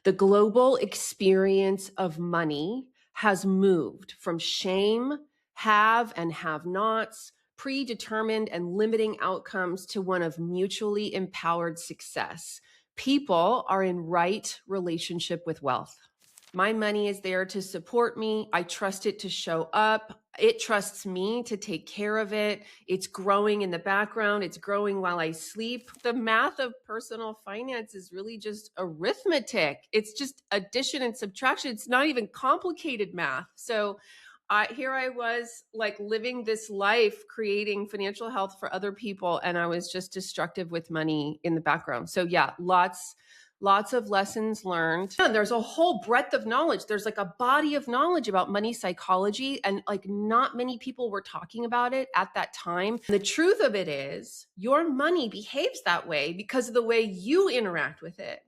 The global experience of money has moved from shame, have and have nots, predetermined and limiting outcomes to one of mutually empowered success. People are in right relationship with wealth. My money is there to support me. I trust it to show up. It trusts me to take care of it. It's growing in the background. It's growing while I sleep. The math of personal finance is really just arithmetic. It's just addition and subtraction. It's not even complicated math. So here I was like living this life, creating financial health for other people. And I was just destructive with money in the background. So yeah, lots of lessons learned. And there's a whole breadth of knowledge. There's like a body of knowledge about money psychology, and like not many people were talking about it at that time. The truth of it is your money behaves that way because of the way you interact with it.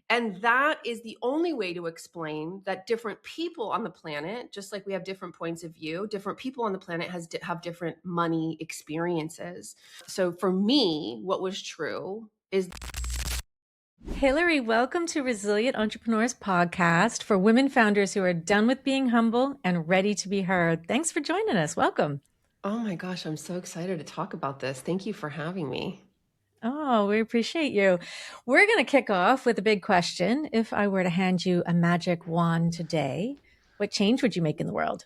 And that is the only way to explain that different people on the planet, just like we have different points of view, different people on the planet have different money experiences. So for me, what was true is Hilary, welcome to Resilient Entrepreneurs Podcast for women founders who are done with being humble and ready to be heard. Thanks for joining us. Welcome. Oh my gosh, I'm so excited to talk about this. Thank you for having me. Oh, we appreciate you. We're going to kick off with a big question. If I were to hand you a magic wand today, what change would you make in the world?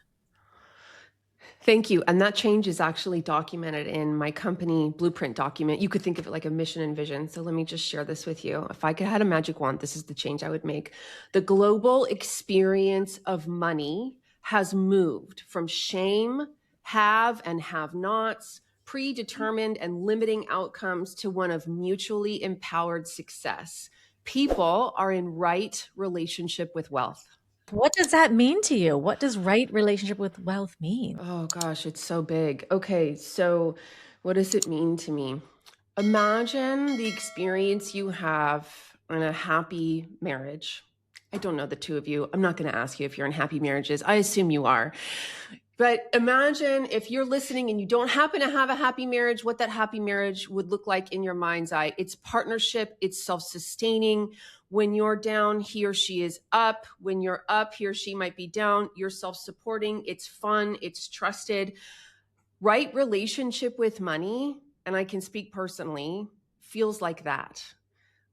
Thank you. And that change is actually documented in my company blueprint document. You could think of it like a mission and vision. So let me just share this with you. If I could have a magic wand, this is the change I would make. The global experience of money has moved from shame, have and have nots, predetermined and limiting outcomes to one of mutually empowered success. People are in right relationship with wealth. What does that mean to you? What does right relationship with wealth mean? Oh gosh, it's so big. Okay, so what does it mean to me? Imagine the experience you have in a happy marriage. I don't know the two of you. I'm not going to ask you if you're in happy marriages. I assume you are. But imagine if you're listening and you don't happen to have a happy marriage, what that happy marriage would look like in your mind's eye. It's partnership, it's self-sustaining. When you're down, he or she is up. When you're up, he or she might be down. You're self-supporting. It's fun. It's trusted. Right relationship with money, and I can speak personally, feels like that.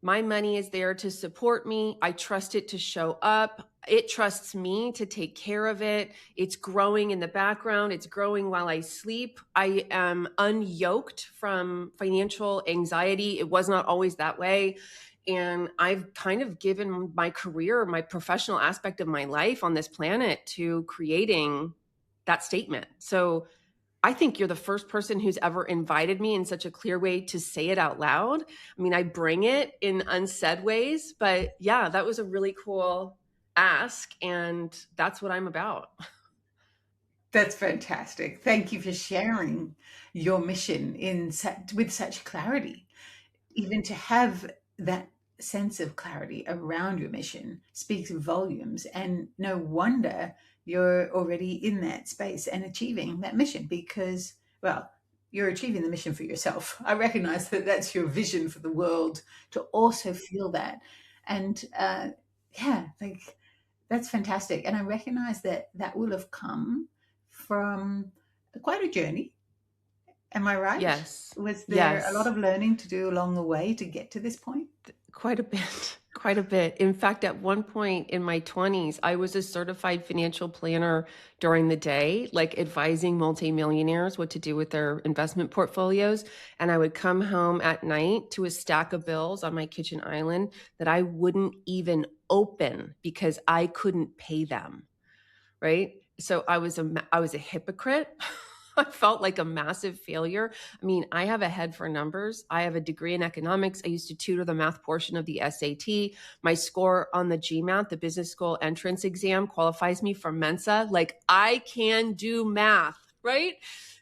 My money is there to support me. I trust it to show up. It trusts me to take care of it. It's growing in the background. It's growing while I sleep. I am unyoked from financial anxiety. It was not always that way. And I've kind of given my career, my professional aspect of my life on this planet to creating that statement. So I think you're the first person who's ever invited me in such a clear way to say it out loud. I mean, I bring it in unsaid ways, but yeah, that was a really cool ask. And that's what I'm about. That's fantastic. Thank you for sharing your mission with such clarity. Even to have that sense of clarity around your mission speaks volumes, and no wonder you're already in that space and achieving that mission because, well, you're achieving the mission for yourself. I recognize that that's your vision for the world to also feel that. And yeah, like that's fantastic. And I recognize that that will have come from quite a journey. Am I right? Yes. Was there Yes. a lot of learning to do along the way to get to this point? Quite a bit. Quite a bit. In fact, at one point in my 20s, I was a certified financial planner during the day, like advising multimillionaires what to do with their investment portfolios. And I would come home at night to a stack of bills on my kitchen island that I wouldn't even open because I couldn't pay them. Right? So I was a hypocrite. I felt like a massive failure. I mean, I have a head for numbers. I have a degree in economics. I used to tutor the math portion of the SAT. My score on the GMAT, the business school entrance exam, qualifies me for Mensa. Like I can do math, right?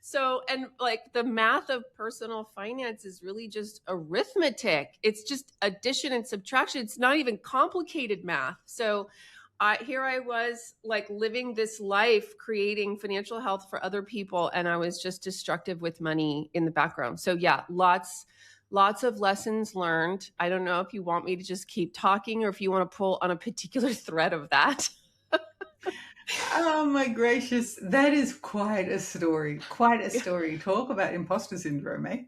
So, and like the math of personal finance is really just arithmetic. It's just addition and subtraction. It's not even complicated math. So here I was like living this life, creating financial health for other people. And I was just destructive with money in the background. So yeah, lots Lots of lessons learned. I don't know if you want me to just keep talking or if you want to pull on a particular thread of that. Oh my gracious, that is quite a story. Quite a story. Talk about imposter syndrome, eh?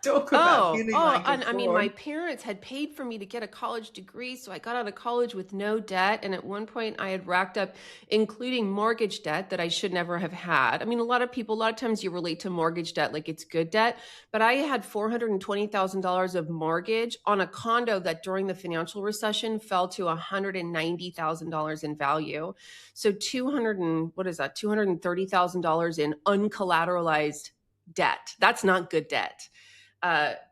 Talk about feeling like a And I mean, my fraud. parents had paid for me to get a college degree, so I got out of college with no debt. And at one point, I had racked up, including mortgage debt that I should never have had. I mean, a lot of times you relate to mortgage debt like it's good debt, but I had $420,000 of mortgage on a condo that during the financial recession fell to $190,000 in value. So $230,000 in uncollateralized debt. That's not good debt.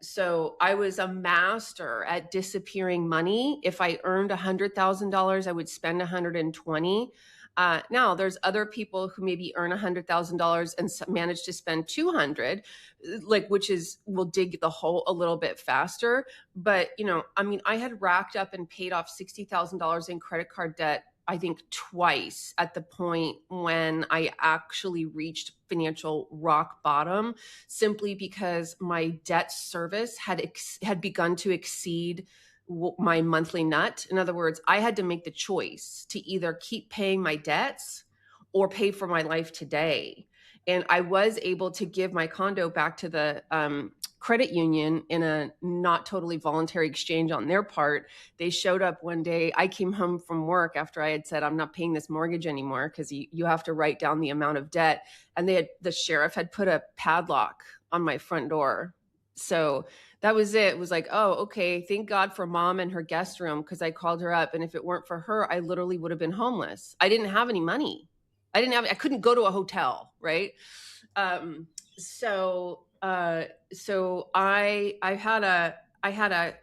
So I was a master at disappearing money. If I earned $100,000, I would spend 120. Now there's other people who maybe earn $100,000 and manage to spend 200, like, will dig the hole a little bit faster. But, I mean, I had racked up and paid off $60,000 in credit card debt, I think twice, at the point when I actually reached financial rock bottom, simply because my debt service had begun to exceed my monthly nut. In other words, I had to make the choice to either keep paying my debts or pay for my life today. And I was able to give my condo back to the credit union in a not totally voluntary exchange on their part. They showed up one day. I came home from work after I had said, I'm not paying this mortgage anymore because you have to write down the amount of debt. And the sheriff had put a padlock on my front door. So that was it. It was like, oh, okay. Thank God for mom and her guest room, because I called her up. And if it weren't for her, I literally would have been homeless. I didn't have any money. I couldn't go to a hotel. Right. So I had a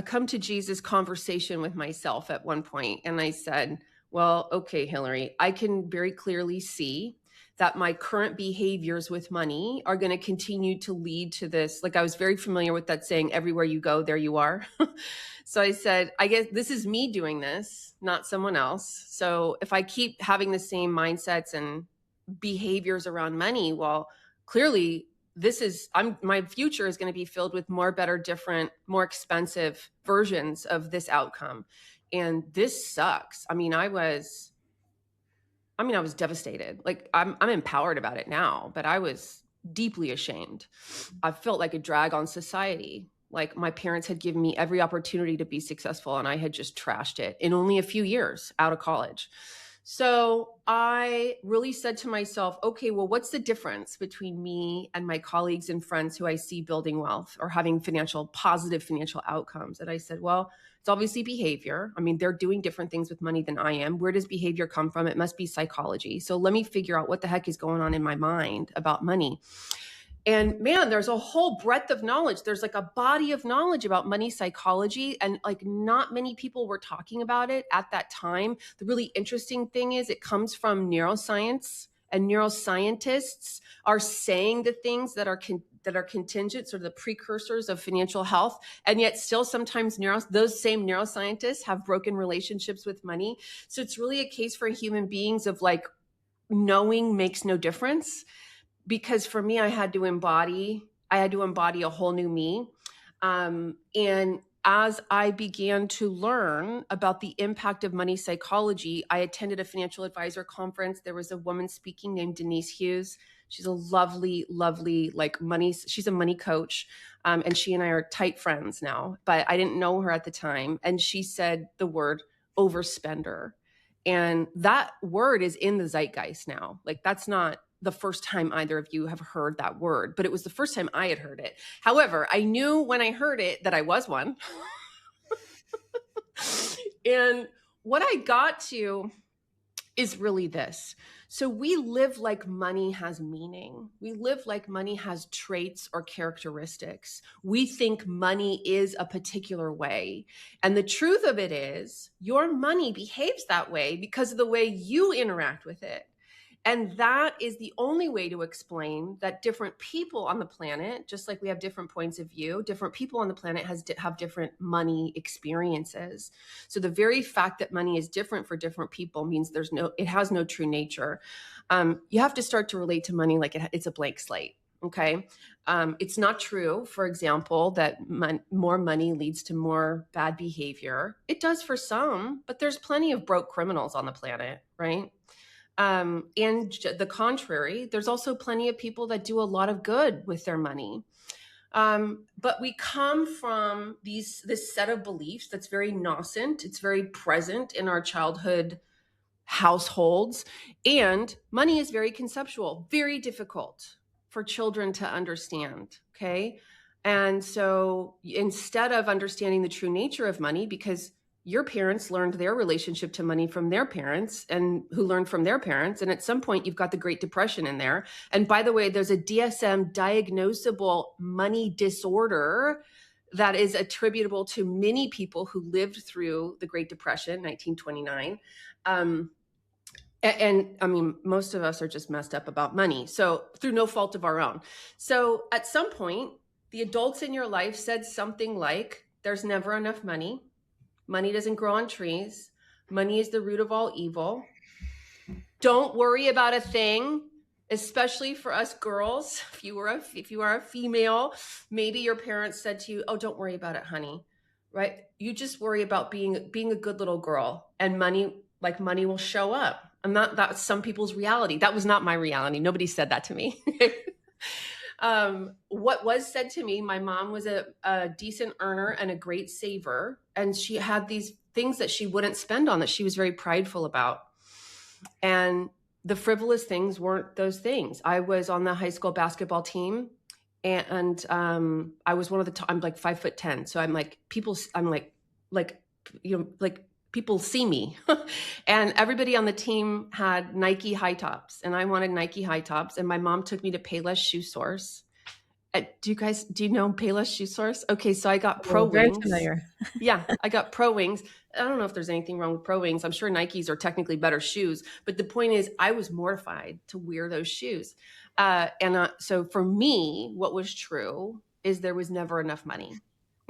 come to Jesus conversation with myself at one point. And I said, well, okay, Hilary, I can very clearly see that my current behaviors with money are going to continue to lead to this. Like, I was very familiar with that saying, everywhere you go, there you are. So I said, I guess this is me doing this, not someone else. So if I keep having the same mindsets and behaviors around money, well, clearly my future is going to be filled with more, better, different, more expensive versions of this outcome. And this sucks. I mean, I was devastated. Like, I'm empowered about it now, but I was deeply ashamed. I felt like a drag on society. Like, my parents had given me every opportunity to be successful, and I had just trashed it in only a few years out of college. So I really said to myself, okay, well, what's the difference between me and my colleagues and friends who I see building wealth or having positive financial outcomes? And I said, well, it's obviously behavior. I mean, they're doing different things with money than I am. Where does behavior come from? It must be psychology. So let me figure out what the heck is going on in my mind about money. And man, there's a whole breadth of knowledge. There's like a body of knowledge about money psychology, and like not many people were talking about it at that time. The really interesting thing is it comes from neuroscience, and neuroscientists are saying the things that are contingent, sort of the precursors of financial health. And yet still sometimes those same neuroscientists have broken relationships with money. So it's really a case for human beings of like, knowing makes no difference. Because for me, I had to embody a whole new me. And as I began to learn about the impact of money psychology, I attended a financial advisor conference. There was a woman speaking named Denise Hughes. She's a lovely, lovely, she's a money coach. And she and I are tight friends now, but I didn't know her at the time. And she said the word overspender. And that word is in the zeitgeist now. Like, that's not the first time either of you have heard that word, but it was the first time I had heard it. However, I knew when I heard it that I was one. And what I got to is really this. So we live like money has meaning. We live like money has traits or characteristics. We think money is a particular way. And the truth of it is, your money behaves that way because of the way you interact with it. And that is the only way to explain that different people on the planet, just like we have different points of view, different people on the planet have different money experiences. So the very fact that money is different for different people means it has no true nature. You have to start to relate to money like it's a blank slate. Okay. It's not true, for example, that more money leads to more bad behavior. It does for some, but there's plenty of broke criminals on the planet, right? And the contrary, there's also plenty of people that do a lot of good with their money. But we come from this set of beliefs that's very nascent. It's very present in our childhood households, and money is very conceptual, very difficult for children to understand. Okay. And so instead of understanding the true nature of money, because your parents learned their relationship to money from their parents, and who learned from their parents. And at some point, you've got the Great Depression in there. And by the way, there's a DSM diagnosable money disorder that is attributable to many people who lived through the Great Depression, 1929. And I mean, most of us are just messed up about money. So through no fault of our own. So at some point, the adults in your life said something like, there's never enough money. Money doesn't grow on trees. Money is the root of all evil. Don't worry about a thing, especially for us girls. If you are a female, maybe your parents said to you, oh, don't worry about it, honey. Right? You just worry about being a good little girl, and money will show up. That's some people's reality. That was not my reality. Nobody said that to me. What was said to me, my mom was a decent earner and a great saver. And she had these things that she wouldn't spend on that she was very prideful about. And the frivolous things weren't those things. I was on the high school basketball team, and I was one of the I'm like 5'10". So I'm like, people see me. And everybody on the team had Nike high tops, and I wanted Nike high tops. And my mom took me to Payless Shoe Source. Do you know Payless Shoe Source? Okay. So I got Pro Very Wings. familiar. Yeah. I got Pro Wings. I don't know if there's anything wrong with Pro Wings. I'm sure Nikes are technically better shoes, but the point is I was mortified to wear those shoes. So for me, what was true is there was never enough money.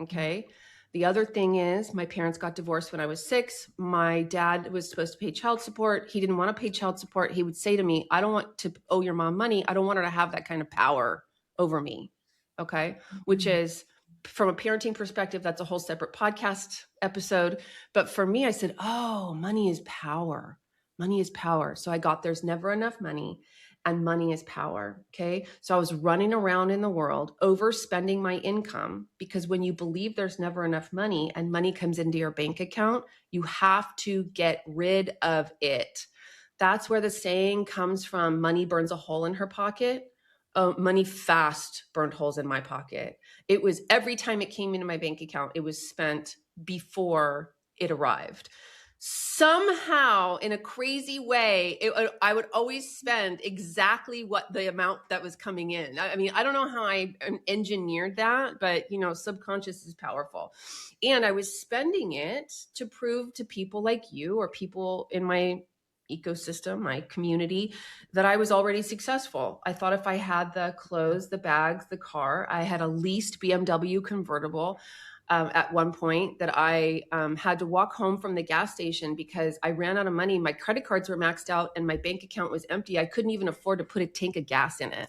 Okay. The other thing is my parents got divorced when I was 6. My dad was supposed to pay child support. He didn't want to pay child support. He would say to me, I don't want to owe your mom money. I don't want her to have that kind of power over me. Okay. Which is, from a parenting perspective, that's a whole separate podcast episode. But for me, I said, oh, money is power. Money is power. So I got, there's never enough money, and money is power. Okay. So I was running around in the world, overspending my income, because when you believe there's never enough money and money comes into your bank account, you have to get rid of it. That's where the saying comes from, money burns a hole in her pocket. Money fast burned holes in my pocket. It was every time it came into my bank account, it was spent before it arrived. Somehow, in a crazy way, I would always spend exactly what the amount that was coming in. I mean, I don't know how I engineered that, but subconscious is powerful. And I was spending it to prove to people like you, or people in my ecosystem, my community, that I was already successful. I thought if I had the clothes, the bags, the car, I had a leased BMW convertible at one point, that I had to walk home from the gas station because I ran out of money. My credit cards were maxed out and my bank account was empty. I couldn't even afford to put a tank of gas in it.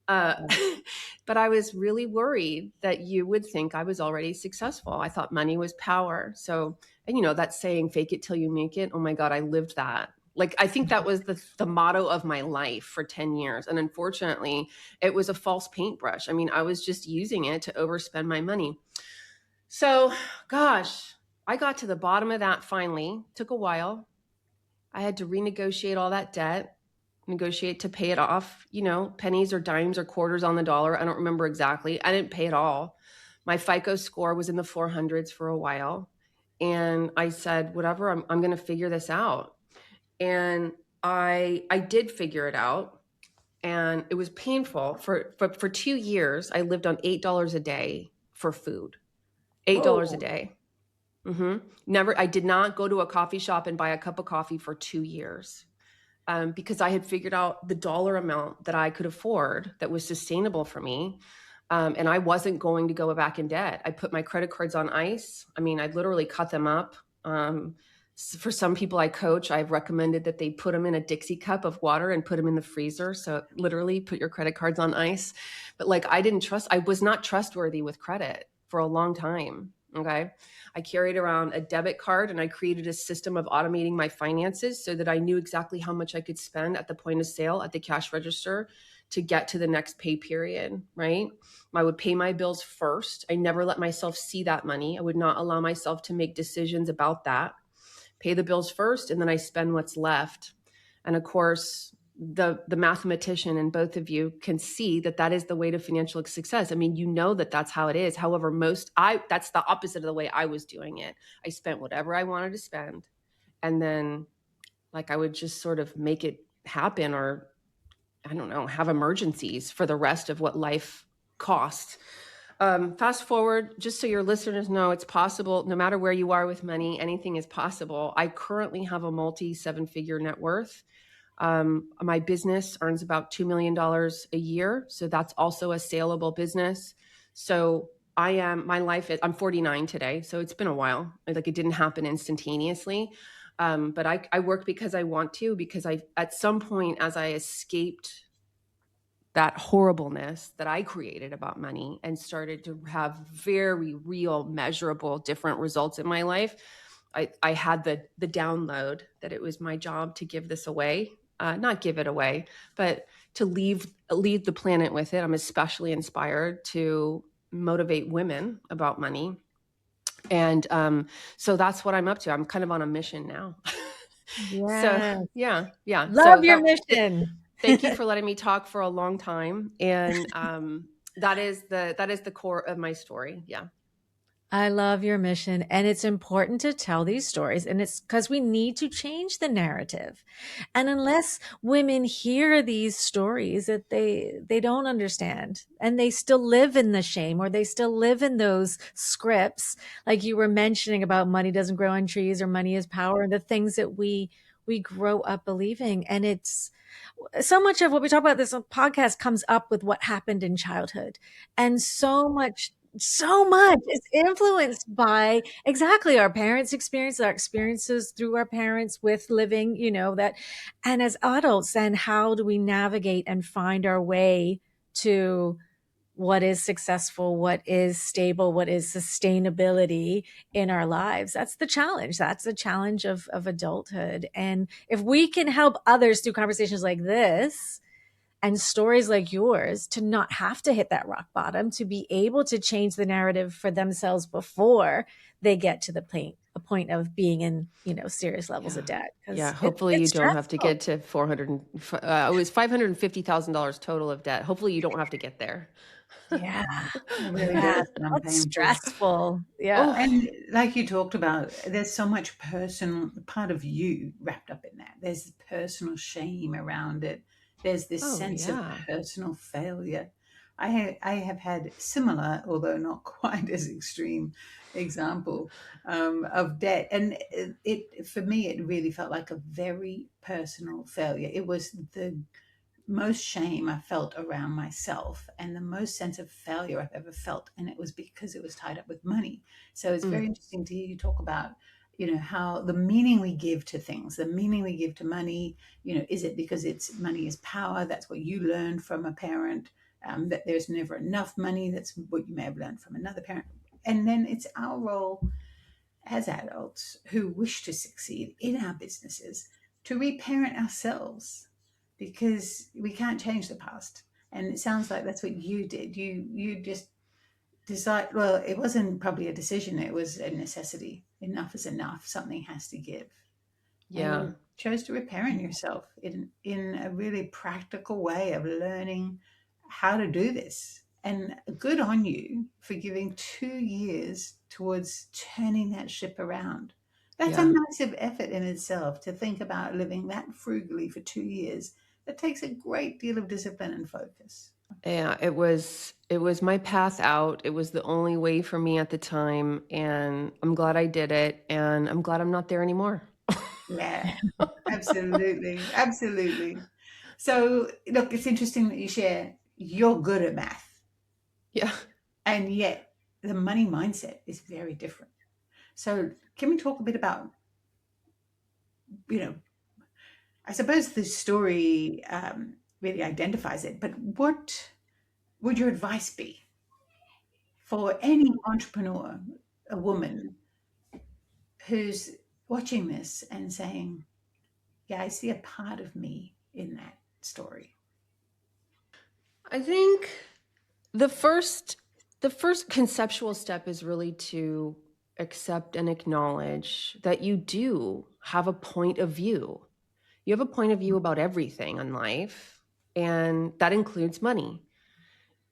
But I was really worried that you would think I was already successful. I thought money was power. So, and that saying, fake it till you make it. Oh my God, I lived that. Like, I think that was the motto of my life for 10 years. And unfortunately, it was a false paintbrush. I mean, I was just using it to overspend my money. So, gosh, I got to the bottom of that finally. Took a while. I had to renegotiate all that debt, negotiate to pay it off, pennies or dimes or quarters on the dollar. I don't remember exactly. I didn't pay it all. My FICO score was in the 400s for a while. And I said, whatever, I'm going to figure this out. And I did figure it out. And it was painful. For 2 years, I lived on $8 a day for food. $8 a day. I did not go to a coffee shop and buy a cup of coffee for 2 years. Because I had figured out the dollar amount that I could afford that was sustainable for me. And I wasn't going to go back in debt. I put my credit cards on ice. I mean, I literally cut them up. For some people I coach, I've recommended that they put them in a Dixie cup of water and put them in the freezer. So literally put your credit cards on ice. But like I was not trustworthy with credit for a long time. Okay. I carried around a debit card and I created a system of automating my finances so that I knew exactly how much I could spend at the point of sale at the cash register to get to the next pay period, right? I would pay my bills first. I never let myself see that money. I would not allow myself to make decisions about that. Pay the bills first, and then I spend what's left. And of course, the mathematician in both of you can see that that is the way to financial success. I mean, you know that that's how it is. However, that's the opposite of the way I was doing it. I spent whatever I wanted to spend, and then like I would just sort of make it happen, or I don't know, have emergencies for the rest of what life costs. Fast forward, just so your listeners know, it's possible. No matter where you are with money, anything is possible. I currently have a multi 7-figure net worth. My business earns about $2 million a year. So that's also a saleable business. So I'm 49 today. So it's been a while. Like it didn't happen instantaneously. But I work because I want to, because at some point, as I escaped that horribleness that I created about money and started to have very real, measurable, different results in my life, I had the download that it was my job to give this away, not give it away, but to leave the planet with it. I'm especially inspired to motivate women about money. And so that's what I'm up to. I'm kind of on a mission now. So Yeah. yeah. Love So your mission. thank you for letting me talk for a long time. And that is the core of my story. Yeah. I love your mission. And it's important to tell these stories. And it's because we need to change the narrative. And unless women hear these stories that they don't understand and they still live in the shame or they still live in those scripts, like you were mentioning about money doesn't grow on trees or money is power, and the things that we grow up believing. And it's so much of what we talk about this podcast comes up with what happened in childhood. And so much is influenced by exactly our parents' experience, our experiences through our parents with living, that. And as adults, then how do we navigate and find our way to what is successful, what is stable, what is sustainability in our lives? That's the challenge. That's the challenge of adulthood. And if we can help others through conversations like this, and stories like yours, to not have to hit that rock bottom, to be able to change the narrative for themselves before they get to a point of being in, serious levels Yeah. of debt. Yeah. Because Hopefully you it's don't have to stressful. get to 400. It was $550,000 total of debt. Hopefully you don't have to get there. Yeah. It really Yeah. does sound That's painful. stressful. Yeah. Oh, And like you talked about, there's so much personal part of you wrapped up in that. There's personal shame around it. There's this oh sense of yeah. personal failure. I have had similar, although not quite as extreme, example of debt, and it for me it really felt like a very personal failure. It was the most shame I felt around myself and the most sense of failure I've ever felt. And it was because it was tied up with money. So it's very Mm, interesting to hear you talk about, how the meaning we give to things, the meaning we give to money, is it because it's money is power? That's what you learned from a parent, that there's never enough money. That's what you may have learned from another parent. And then it's our role as adults who wish to succeed in our businesses to reparent ourselves because we can't change the past. And it sounds like that's what you did. You just decide, well, it wasn't probably a decision, it was a necessity. Enough is enough. Something has to give. And yeah. you chose to reparent yourself in a really practical way of learning how to do this. And good on you for giving 2 years towards turning that ship around. That's a Yeah. massive effort in itself to think about living that frugally for 2 years. That takes a great deal of discipline and focus. Yeah, it was my path out. It was the only way for me at the time, and I'm glad I did it, and I'm glad I'm not there anymore. Yeah, absolutely. Absolutely. So, look, it's interesting that you share you're good at math, Yeah. and yet the money mindset is very different. So, can we talk a bit about you know, I suppose the story really identifies it, but what would your advice be for any entrepreneur, a woman who's watching this and saying, yeah, I see a part of me in that story? I think the first the first conceptual step is really to accept and acknowledge that you do have a point of view. You have a point of view about everything in life, and that includes money.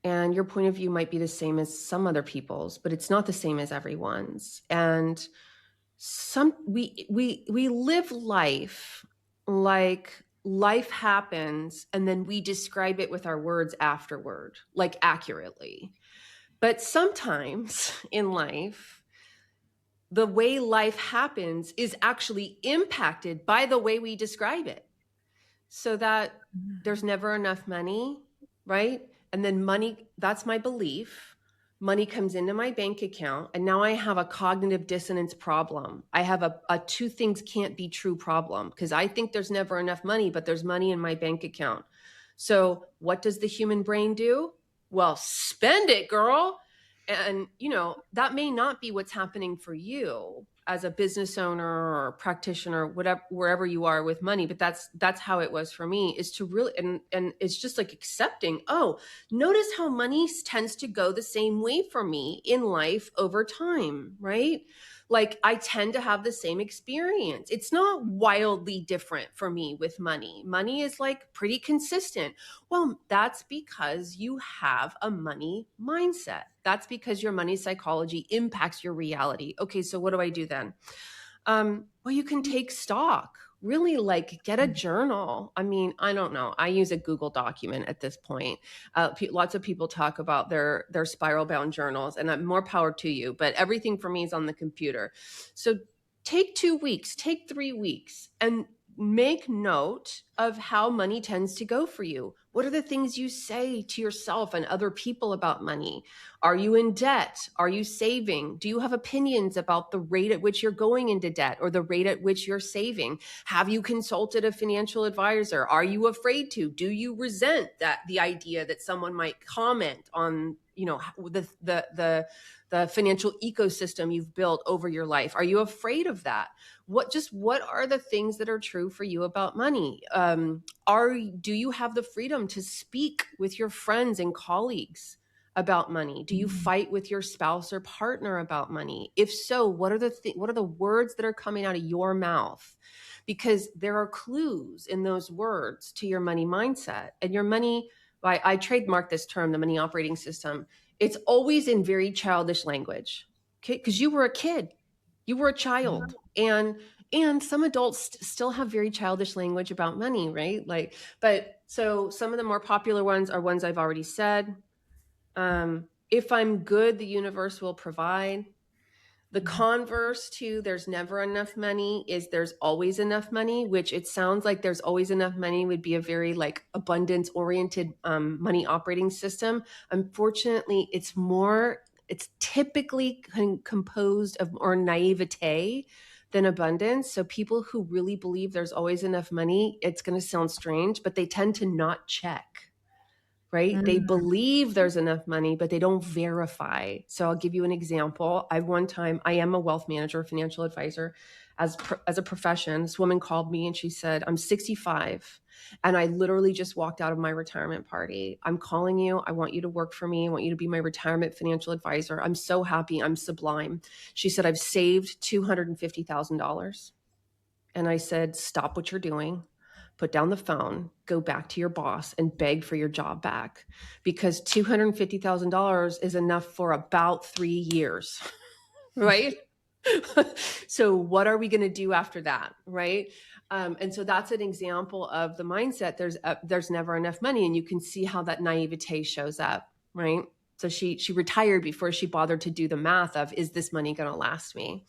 And your point of view might be the same as some other people's, but it's not the same as everyone's. And we live life like life happens, and then we describe it with our words afterward, like accurately. But sometimes in life, the way life happens is actually impacted by the way we describe it. So that there's never enough money, right? And then money, that's my belief. Money comes into my bank account, and now I have a cognitive dissonance problem. I have a two things can't be true problem, because I think there's never enough money, but there's money in my bank account. So what does the human brain do? Well, spend it, girl. And, that may not be what's happening for you as a business owner or a practitioner, whatever, wherever you are with money. But that's how it was for me, is to really, and it's just like accepting, oh, notice how money tends to go the same way for me in life over time, right? Like I tend to have the same experience. It's not wildly different for me with money. Money is like pretty consistent. Well, that's because you have a money mindset. That's because your money psychology impacts your reality. Okay, so what do I do then? Well, you can take stock. Really, like, get a journal. I mean, I don't know. I use a Google document at this point. Lots of people talk about their spiral bound journals, and more power to you. But everything for me is on the computer. So take 2 weeks, take 3 weeks, and make note of how money tends to go for you. What are the things you say to yourself and other people about money? Are you in debt? Are you saving? Do you have opinions about the rate at which you're going into debt or the rate at which you're saving? Have you consulted a financial advisor? Are you afraid to? Do you resent the idea that someone might comment on, the financial ecosystem you've built over your life? Are you afraid of that? What are the things that are true for you about money? Do you have the freedom to speak with your friends and colleagues about money? Do you fight with your spouse or partner about money? If so, what are the words that are coming out of your mouth? Because there are clues in those words to your money mindset. And your money, I trademarked this term, the money operating system. It's always in very childish language. Okay, because you were a kid, you were a child, and some adults still have very childish language about money, right? But so some of the more popular ones are ones I've already said. If I'm good, the universe will provide. The converse to there's never enough money is there's always enough money, which it sounds like there's always enough money would be a very like abundance oriented money operating system. Unfortunately, it's typically composed of more naivete than abundance. So people who really believe there's always enough money, it's going to sound strange, but they tend to not check. Right? They believe there's enough money, but they don't verify. So I'll give you an example. I am a wealth manager, financial advisor as a profession. This woman called me and she said, I'm 65 and I literally just walked out of my retirement party. I'm calling you. I want you to work for me. I want you to be my retirement financial advisor. I'm so happy. I'm sublime. She said, I've saved $250,000. And I said, stop what you're doing, put down the phone, go back to your boss and beg for your job back, because $250,000 is enough for about 3 years, right? So what are we going to do after that, right? And so that's an example of the mindset. There's never enough money, and you can see how that naivete shows up, right? So she retired before she bothered to do the math of, is this money going to last me?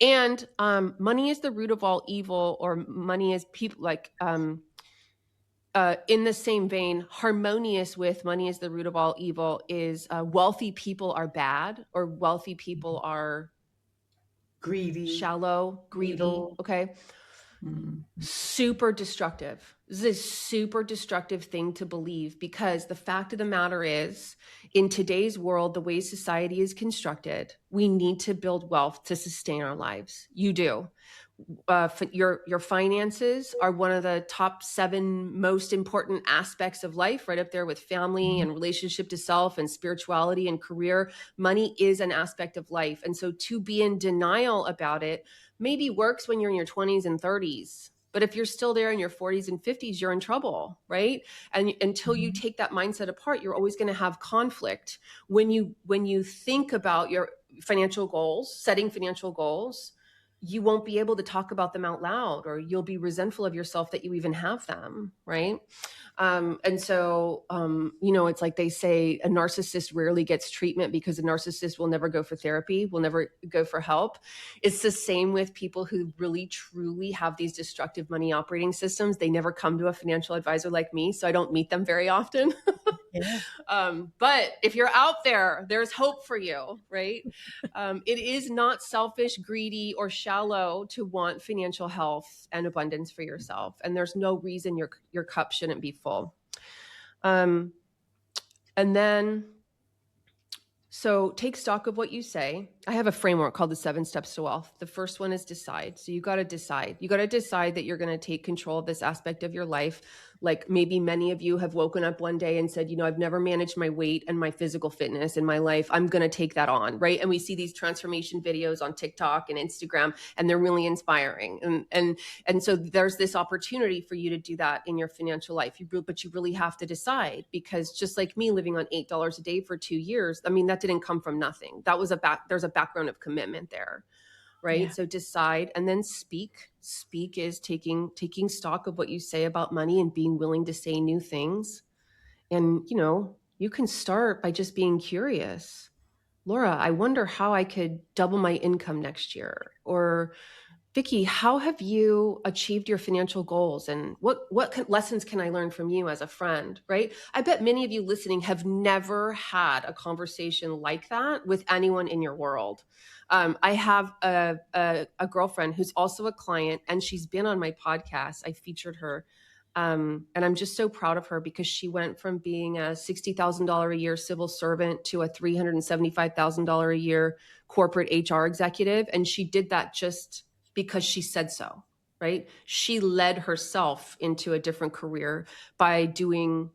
And money is the root of all evil, or money is people like in the same vein, harmonious with money is the root of all evil is wealthy people are bad, or wealthy people are Greedy, shallow, greedy. evil. Okay. Mm. Super destructive. This is a super destructive thing to believe, because the fact of the matter is, in today's world, the way society is constructed, we need to build wealth to sustain our lives. You do. Your finances are one of the top 7 most important aspects of life, right up there with family and relationship to self and spirituality and career. Money is an aspect of life. And so to be in denial about it maybe works when you're in your 20s and 30s. But if you're still there in your 40s and 50s, you're in trouble, right? And until you take that mindset apart, you're always going to have conflict. When you think about your financial goals, setting financial goals, you won't be able to talk about them out loud, or you'll be resentful of yourself that you even have them, right? And so, it's like they say a narcissist rarely gets treatment because a narcissist will never go for therapy, will never go for help. It's the same with people who really, truly have these destructive money operating systems. They never come to a financial advisor like me, so I don't meet them very often. Yeah. But if you're out there, there's hope for you, right? It is not selfish, greedy, or shallow to want financial health and abundance for yourself. And there's no reason your cup shouldn't be full. And then, so take stock of what you say. I have a framework called the 7 steps to wealth. The first one is decide. So you got to decide. You got to decide that you're going to take control of this aspect of your life. Like maybe many of you have woken up one day and said, I've never managed my weight and my physical fitness in my life. I'm going to take that on, right? And we see these transformation videos on TikTok and Instagram, and they're really inspiring. And so there's this opportunity for you to do that in your financial life. But you really have to decide, because just like me living on $8 a day for 2 years, I mean, that didn't come from nothing. That was there's a background of commitment there. Right. Yeah. So decide, and then speak. Speak is taking stock of what you say about money and being willing to say new things. And, you can start by just being curious. Laura, I wonder how I could double my income next year. Or Vicky, how have you achieved your financial goals, and what lessons can I learn from you as a friend, right? I bet many of you listening have never had a conversation like that with anyone in your world. I have a girlfriend who's also a client, and she's been on my podcast. I featured her. And I'm just so proud of her, because she went from being a $60,000 a year civil servant to a $375,000 a year corporate HR executive. And she did that just because she said so, right? She led herself into a different career by doing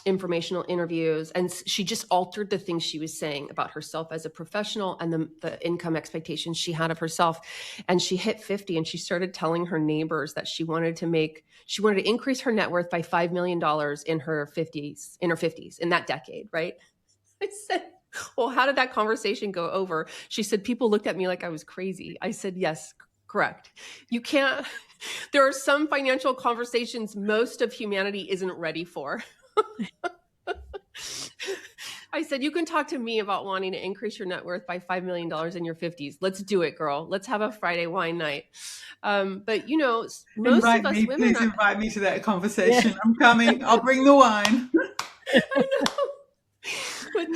informational interviews, and she just altered the things she was saying about herself as a professional and the income expectations she had of herself. And she hit 50, and she started telling her neighbors that she wanted to increase her net worth by $5 million in her 50s, in that decade, right? I said, well, how did that conversation go over? She said, people looked at me like I was crazy. I said, yes, correct. You can't, there are some financial conversations most of humanity isn't ready for. I said, you can talk to me about wanting to increase your net worth by $5 million in your 50s. Let's do it, girl. Let's have a Friday wine night. But, most of us women Please invite me to that conversation. Yeah. I'm coming. I'll bring the wine. I know. But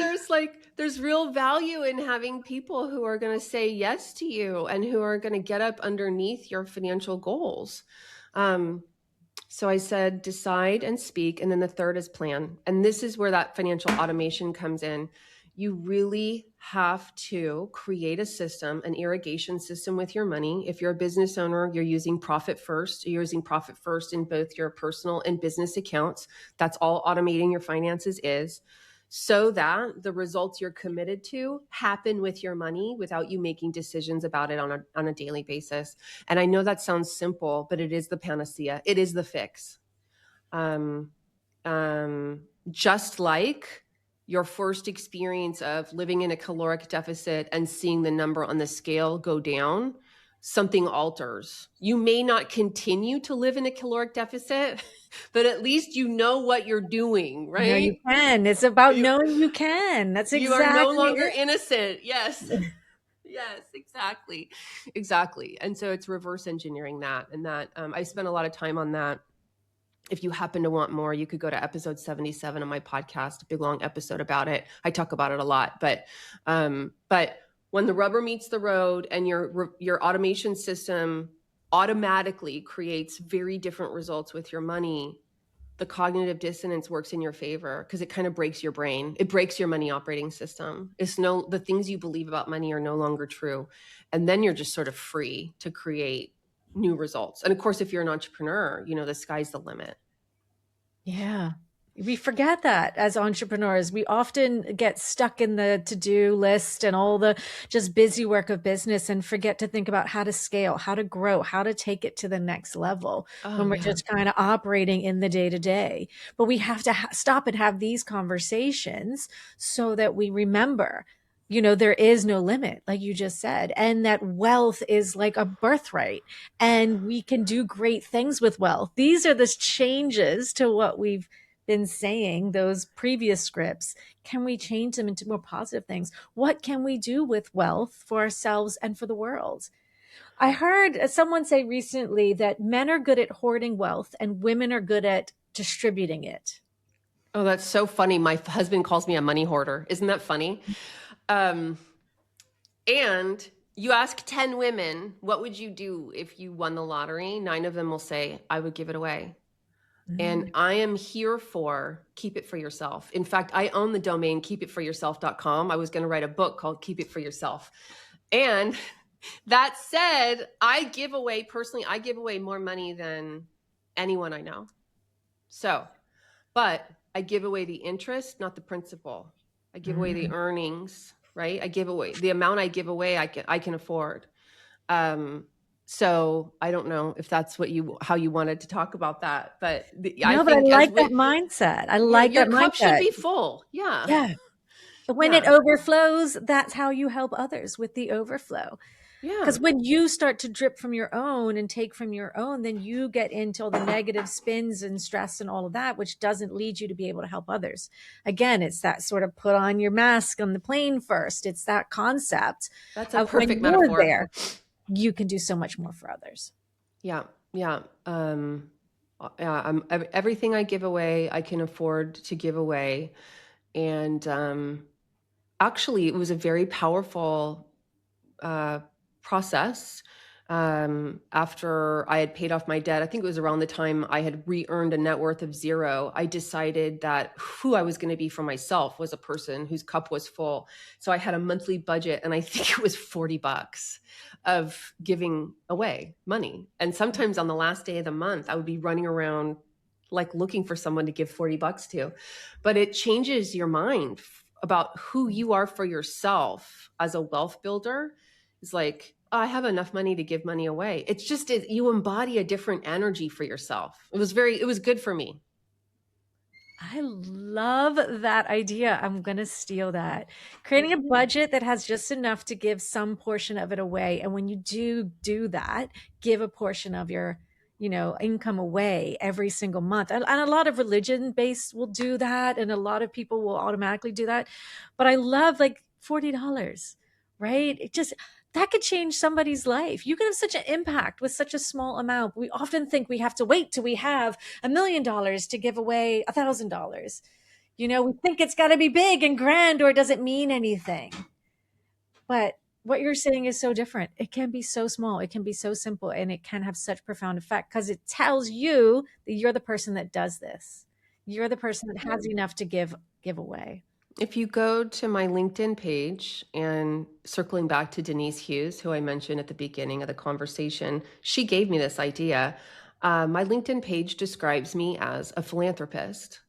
there's real value in having people who are going to say yes to you and who are going to get up underneath your financial goals. So I said, decide and speak. And then the third is plan. And this is where that financial automation comes in. You really have to create a system, an irrigation system with your money. If you're a business owner, you're using Profit First. You're using Profit First in both your personal and business accounts. That's all automating your finances is, so that the results you're committed to happen with your money without you making decisions about it on a daily basis. And I know that sounds simple, but it is the panacea. It is the fix. Just like your first experience of living in a caloric deficit and seeing the number on the scale go down, something alters. You may not continue to live in a caloric deficit, but at least you know what you're doing, right? No, you can. It's about knowing you can. That's You are no exactly longer it. innocent. Yes. Yes, exactly. And so it's reverse engineering that. And that I spent a lot of time on that. If you happen to want more, you could go to episode 77 of my podcast, a big long episode about it. I talk about it a lot, but When the rubber meets the road and your automation system automatically creates very different results with your money, the cognitive dissonance works in your favor because it kind of breaks your brain. It breaks your money operating system. The things you believe about money are no longer true. And then you're just sort of free to create new results. And of course, if you're an entrepreneur, the sky's the limit. Yeah. We forget that as entrepreneurs. We often get stuck in the to-do list and all the just busy work of business and forget to think about how to scale, how to grow, how to take it to the next level Oh, when we're yeah. just kind of operating in the day-to-day. But we have to stop and have these conversations so that we remember, there is no limit, like you just said, and that wealth is like a birthright and we can do great things with wealth. These are the changes to what we've been saying, those previous scripts. Can we change them into more positive things? What can we do with wealth for ourselves and for the world? I heard someone say recently that men are good at hoarding wealth and women are good at distributing it. Oh, that's so funny. My husband calls me a money hoarder. Isn't that funny? Um, and you ask 10 women, what would you do if you won the lottery? 9 of them will say, I would give it away. And I am here for keep it for yourself. In fact, I own the domain keepitforyourself.com. I was going to write a book called Keep It For Yourself. And that said, I give away more money than anyone I know. So, but I give away the interest, not the principal. I give away the earnings, right? I give away the amount I give away, I can afford. So I don't know if that's how you wanted to talk about that, but I No, but I think like that mindset. I like your that cup should mindset. be full. Yeah. Yeah. When it Yeah. overflows, that's how you help others with the overflow. Yeah. Because when you start to drip from your own and take from your own, then you get into all the negative spins and stress and all of that, which doesn't lead you to be able to help others. Again, it's that sort of put on your mask on the plane first. It's that concept That's a of when perfect you're metaphor. there, you can do so much more for others. Yeah. Yeah. Everything I give away, I can afford to give away. And actually, it was a very powerful process. After I had paid off my debt, I think it was around the time I had re-earned a net worth of 0, I decided that who I was going to be for myself was a person whose cup was full. So I had a monthly budget, and I think it was $40 of giving away money. And sometimes on the last day of the month, I would be running around like looking for someone to give $40 to. But it changes your mind about who you are for yourself as a wealth builder. It's like, oh, I have enough money to give money away. It's just you embody a different energy for yourself. It was good for me. I love that idea. I'm going to steal that. Creating a budget that has just enough to give some portion of it away. And when you do that, give a portion of your, income away every single month. And a lot of religion based will do that. And a lot of people will automatically do that. But I love like $40, right? That could change somebody's life. You can have such an impact with such a small amount. We often think we have to wait till we have $1 million to give away $1,000. We think it's got to be big and grand or it doesn't mean anything. But what you're saying is so different. It can be so small, it can be so simple, and it can have such profound effect because it tells you that you're the person that does this. You're the person that has enough to give away. If you go to my LinkedIn page, and circling back to Denise Hughes, who I mentioned at the beginning of the conversation, she gave me this idea. My LinkedIn page describes me as a philanthropist.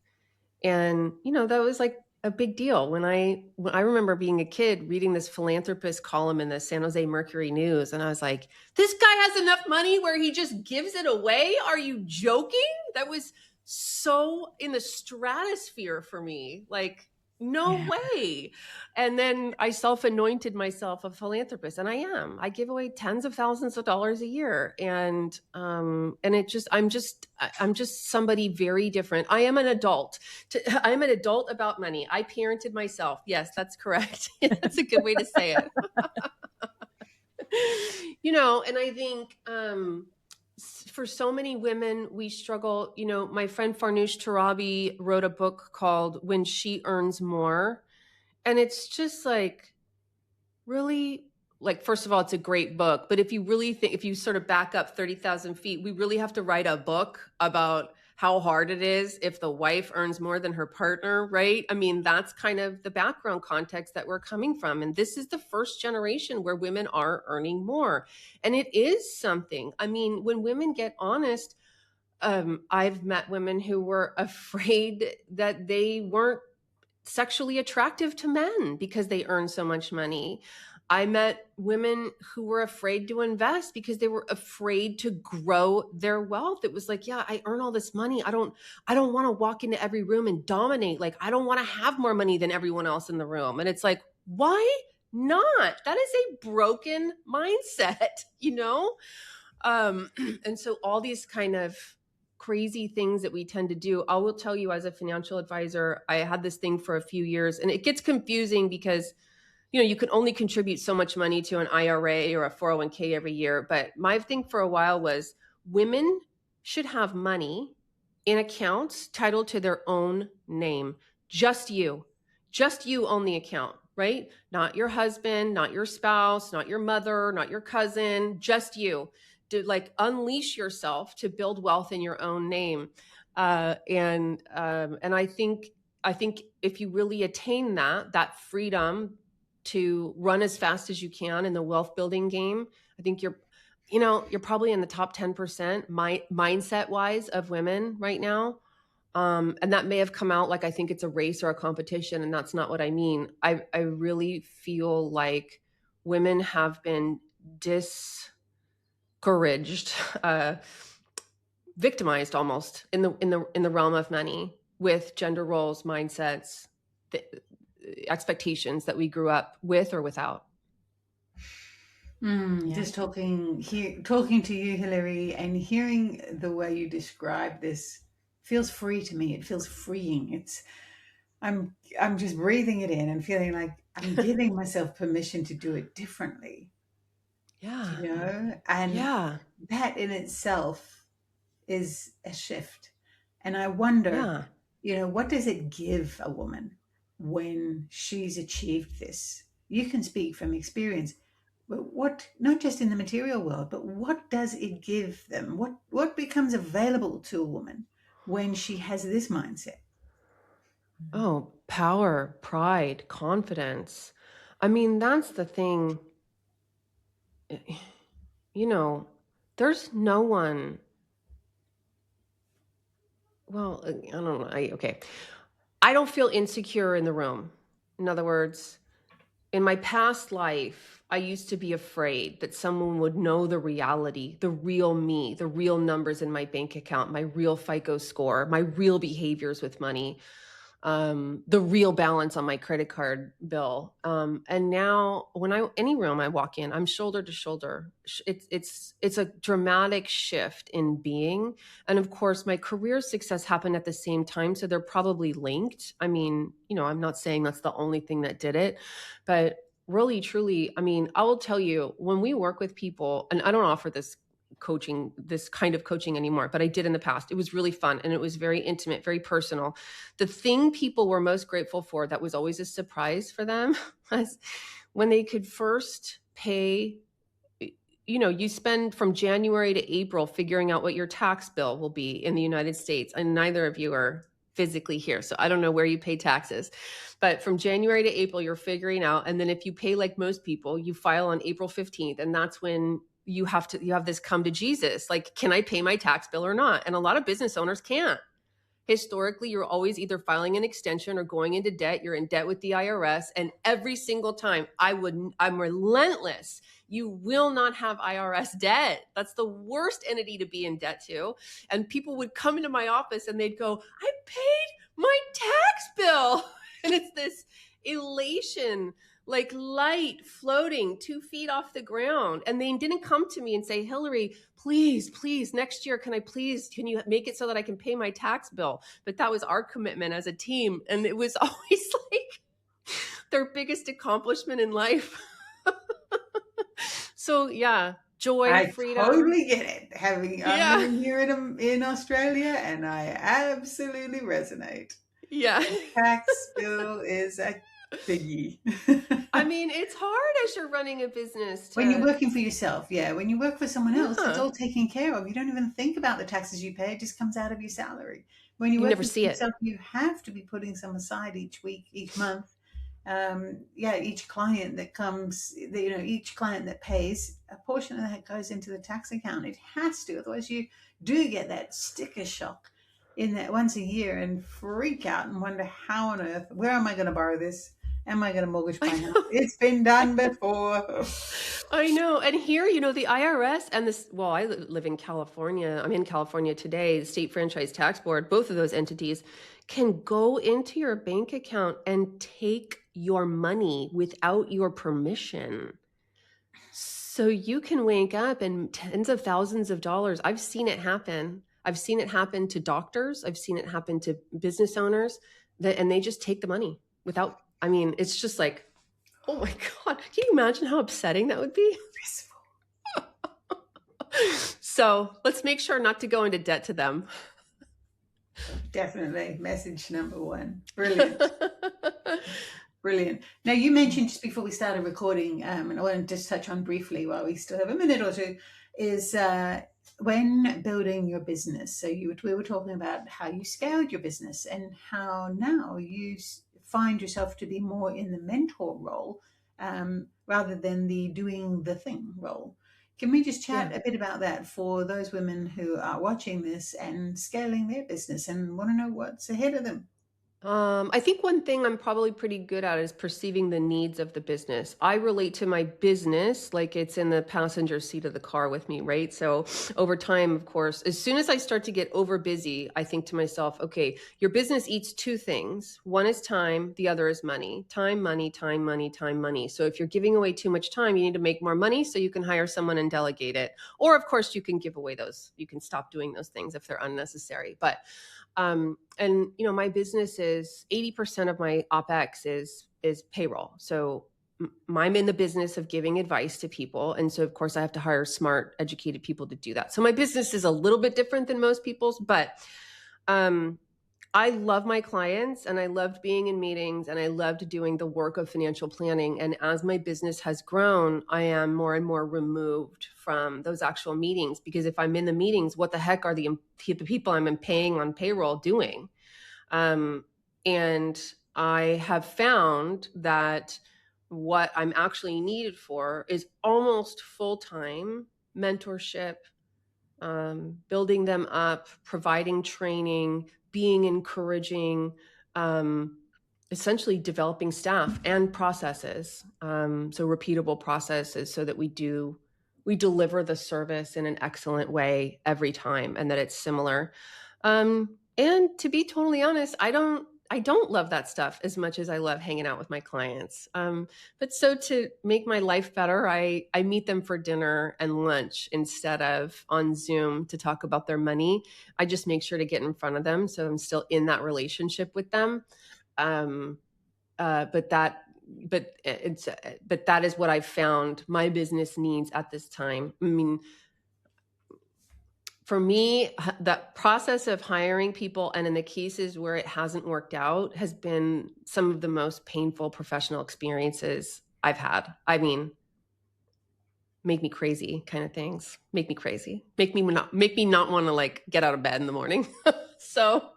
And, that was like a big deal when I remember being a kid reading this philanthropist column in the San Jose Mercury News. And I was like, this guy has enough money where he just gives it away. Are you joking? That was so in the stratosphere for me. Like, no Yeah. way. And then I self-anointed myself a philanthropist, and I am. I give away tens of thousands of dollars a year. And I'm just somebody very different. I am an adult. I'm an adult about money. I parented myself. Yes, that's correct. That's a good way to say it. And I think for so many women, we struggle. My friend Farnoosh Torabi wrote a book called When She Earns More. And it's just like, Really, like, first of all, it's a great book, but if you really think, if you sort of back up 30,000 feet, we really have to write a book about how hard it is if the wife earns more than her partner, right? I mean, that's kind of the background context that we're coming from. And this is the first generation where women are earning more. And it is something. I mean, when women get honest, I've met women who were afraid that they weren't sexually attractive to men because they earn so much money. I met women who were afraid to invest because they were afraid to grow their wealth. It was like, yeah, I earn all this money. I don't want to walk into every room and dominate. Like, I don't want to have more money than everyone else in the room. And it's like, why not? That is a broken mindset, you know? And so all these kind of crazy things that we tend to do. I will tell you, as a financial advisor, I had this thing for a few years, and it gets confusing because you can only contribute so much money to an IRA or a 401k every year. But my thing for a while was women should have money in accounts titled to their own name. Just you. Just you own the account, right? Not your husband, not your spouse, not your mother, not your cousin, just you. To like unleash yourself to build wealth in your own name. And I think if you really attain that freedom to run as fast as you can in the wealth building game, I think you're probably in the top 10% mindset wise of women right now. And that may have come out like I think it's a race or a competition, and that's not what I mean. I really feel like women have been discouraged, victimized almost in the realm of money, with gender roles, mindsets, the expectations that we grew up with or without. Yeah. Just talking to you, Hilary, and hearing the way you describe this feels free to me. It feels freeing. I'm just breathing it in and feeling like I'm giving myself permission to do it differently, Yeah. and Yeah. that in itself is a shift. And I wonder, Yeah. what does it give a woman when she's achieved this? You can speak from experience, but what, not just in the material world, but what does it give them? What becomes available to a woman when she has this mindset? Oh, power, pride, confidence. I mean, that's the thing. You know, there's no one. Well, I don't know. Okay. I don't feel insecure in the room. In other words, in my past life, I used to be afraid that someone would know the reality, the real me, the real numbers in my bank account, my real FICO score, my real behaviors with money, the real balance on my credit card bill. And now, when any room I walk in, I'm shoulder to shoulder. It's a dramatic shift in being, and of course, my career success happened at the same time, so they're probably linked. I mean, I'm not saying that's the only thing that did it, but really, truly, I mean, I will tell you, when we work with people, and I don't offer this kind of coaching anymore, but I did in the past. It was really fun, and it was very intimate, very personal. The thing people were most grateful for, that was always a surprise for them, was when they could first pay. You spend from January to April figuring out what your tax bill will be in the United States, and neither of you are physically here, so I don't know where you pay taxes. But from January to April, you're figuring out, and then if you pay like most people, you file on April 15th, and that's when you have this come to Jesus, like, can I pay my tax bill or not? And a lot of business owners can't. Historically, you're always either filing an extension or going into debt. You're in debt with the IRS. And every single time, I'm relentless. You will not have IRS debt. That's the worst entity to be in debt to. And people would come into my office and they'd go, I paid my tax bill. And it's this elation, like light floating 2 feet off the ground. And they didn't come to me and say, Hilary, please, next year, can you make it so that I can pay my tax bill? But that was our commitment as a team. And it was always like their biggest accomplishment in life. So yeah, joy, I freedom. totally get it. I'm living Yeah. here in Australia, and I absolutely resonate. Yeah. The tax bill is a Biggie. I mean, it's hard as you're running a business When you're to, working for yourself, yeah. When you work for someone else, it's yeah, all taken care of. You don't even think about the taxes you pay. It just comes out of your salary. When you're you never working for see it. yourself, you have to be putting some aside each week, each month. Yeah, each client that comes, each client that pays, a portion of that goes into the tax account. It has to, otherwise you do get that sticker shock in that once a year and freak out and wonder how on earth, where am I going to borrow this? Am I going to mortgage I my house? know. It's been done before. I know. And here, the IRS and this, well, I live in California. I'm in California today. The State Franchise Tax Board, both of those entities can go into your bank account and take your money without your permission. So you can wake up and tens of thousands of dollars. I've seen it happen. I've seen it happen to doctors. I've seen it happen to business owners and they just take the money without, I mean, it's just like, oh my God, can you imagine how upsetting that would be? So let's make sure not to go into debt to them. Definitely. Message number one. Brilliant. Brilliant. Now, you mentioned just before we started recording, and I want to just touch on briefly while we still have a minute or two, is when building your business. So we were talking about how you scaled your business and how now you find yourself to be more in the mentor role rather than the doing the thing role. Can we just chat Yeah. a bit about that for those women who are watching this and scaling their business and want to know what's ahead of them? I think one thing I'm probably pretty good at is perceiving the needs of the business. I relate to my business like it's in the passenger seat of the car with me, right? So over time, of course, as soon as I start to get over busy, I think to myself, okay, your business eats two things. One is time, the other is money. Time, money, time, money, time, money. So if you're giving away too much time, you need to make more money so you can hire someone and delegate it. Or of course, you can give away you can stop doing those things if they're unnecessary. But and my business is 80% of my OpEx is payroll. So I'm in the business of giving advice to people. And so of course I have to hire smart, educated people to do that. So my business is a little bit different than most people's, but um, I love my clients and I loved being in meetings and I loved doing the work of financial planning. And as my business has grown, I am more and more removed from those actual meetings because if I'm in the meetings, what the heck are the people I'm paying on payroll doing? And I have found that what I'm actually needed for is almost full-time mentorship, building them up, providing training, being encouraging, essentially developing staff and processes. So repeatable processes so that we deliver the service in an excellent way every time and that it's similar. And to be totally honest, I don't love that stuff as much as I love hanging out with my clients. But so to make my life better, I meet them for dinner and lunch instead of on Zoom to talk about their money. I just make sure to get in front of them. So I'm still in that relationship with them. Um, but that is what I've found my business needs at this time. I mean, for me, the process of hiring people and in the cases where it hasn't worked out has been some of the most painful professional experiences I've had. I mean, make me crazy kind of things. Make me crazy. Make me not want to like get out of bed in the morning. So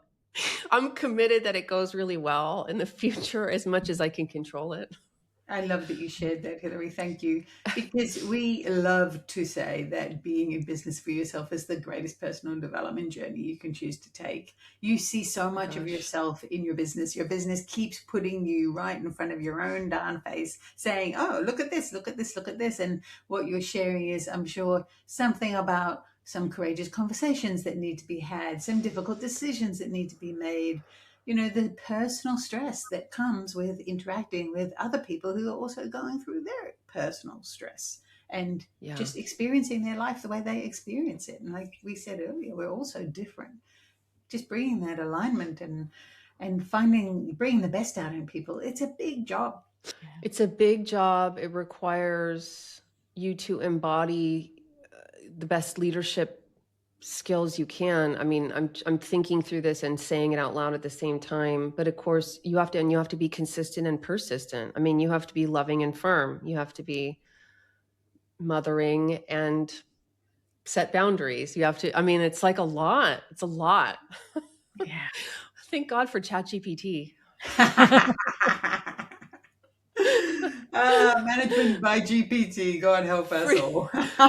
I'm committed that it goes really well in the future as much as I can control it. I love that you shared that, Hilary. Thank you. Because we love to say that being in business for yourself is the greatest personal development journey you can choose to take. You see so Oh my much of gosh. yourself in your business. Your business keeps putting you right in front of your own darn face, saying, oh, look at this, look at this, look at this. And what you're sharing is, I'm sure, something about some courageous conversations that need to be had, some difficult decisions that need to be made, the personal stress that comes with interacting with other people who are also going through their personal stress and Yeah. just experiencing their life the way they experience it. And like we said earlier, we're all so different. Just bringing that alignment and bringing the best out in people. It's a big job. It's a big job. It requires you to embody the best leadership skills you can. I mean, I'm thinking through this and saying it out loud at the same time, but of course you have to be consistent and persistent. I mean, you have to be loving and firm. You have to be mothering and set boundaries. You have to, I mean, it's like a lot. It's a lot. Yeah. Thank God for ChatGPT. Management by GPT. God help us Free, all.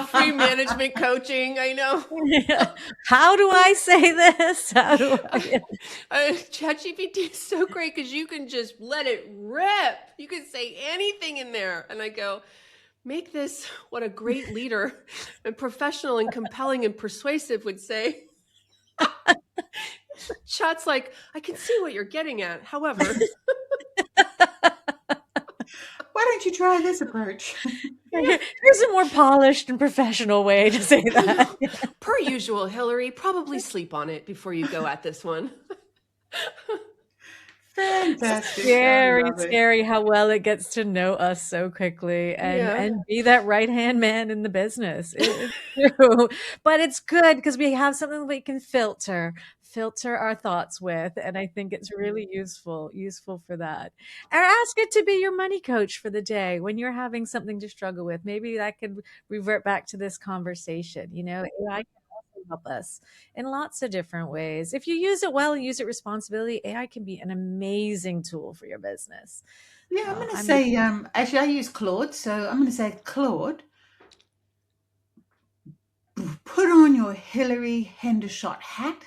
free management coaching. I know. How do I say this? How do I? ChatGPT is so great because you can just let it rip. You can say anything in there. And I go, make this what a great leader and professional and compelling and persuasive would say. Chat's like, I can see what you're getting at. However, Why don't you try this approach? Here's a more polished and professional way to say that. per usual, Hilary, probably sleep on it before you go at this one. Fantastic. Scary, I love it. scary how well it gets to know us so quickly Yeah. and be that right-hand man in the business. It's true. But it's good because we have something we can filter our thoughts with. And I think it's really useful for that. Or ask it to be your money coach for the day when you're having something to struggle with. Maybe that could revert back to this conversation. You know, AI can also help us in lots of different ways. If you use it well and use it responsibly, AI can be an amazing tool for your business. Yeah, I'm So going to I'm say, actually, I use Claude. So I'm going to say, Claude, put on your Hilary Hendershott hat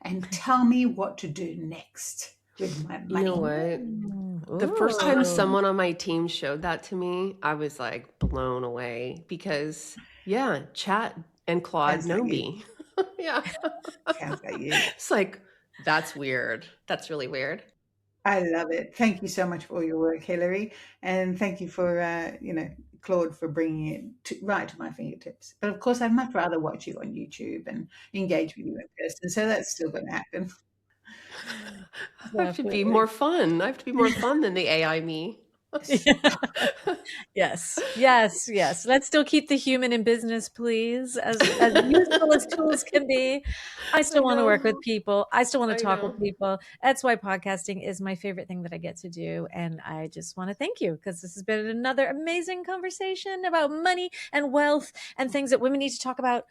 and tell me what to do next with my You know money. what? The first time Ooh. someone on my team showed that to me, I was like blown away because, yeah, Chat and Claude Sounds know like you. me. Yeah. Sounds like you. It's like, that's weird. That's really weird. I love it. Thank you so much for all your work, Hilary, and thank you for Claude for bringing it right to my fingertips. But of course, I'd much rather watch you on YouTube and engage with you in person. So that's still going to happen. I have to be Definitely. more fun. I have to be more fun than the AI me. Yes, yes, yes. Let's still keep the human in business, please. As useful as tools can be, I I still want to work with know. people. I still want to I talk with know. people. That's why podcasting is my favorite thing that I get to do. And I just want to thank you because this has been another amazing conversation about money and wealth and things that women need to talk about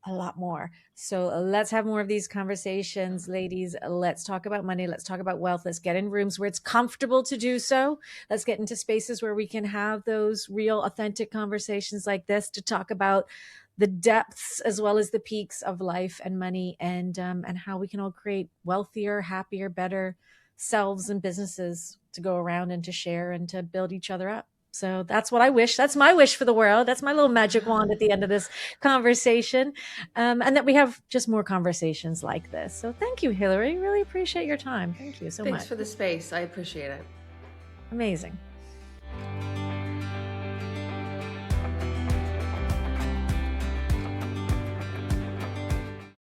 a lot more. So let's have more of these conversations, ladies. Let's talk about money. Let's talk about wealth. Let's get in rooms where it's comfortable to do so. Let's get into spaces where we can have those real, authentic conversations like this to talk about the depths as well as the peaks of life and money, and how we can all create wealthier, happier, better selves and businesses to go around and to share and to build each other up. So that's what I wish. That's my wish for the world. That's my little magic wand at the end of this conversation. And that we have just more conversations like this. So thank you, Hilary. Really appreciate your time. Thank you so Thanks much. for the space. I appreciate it. Amazing.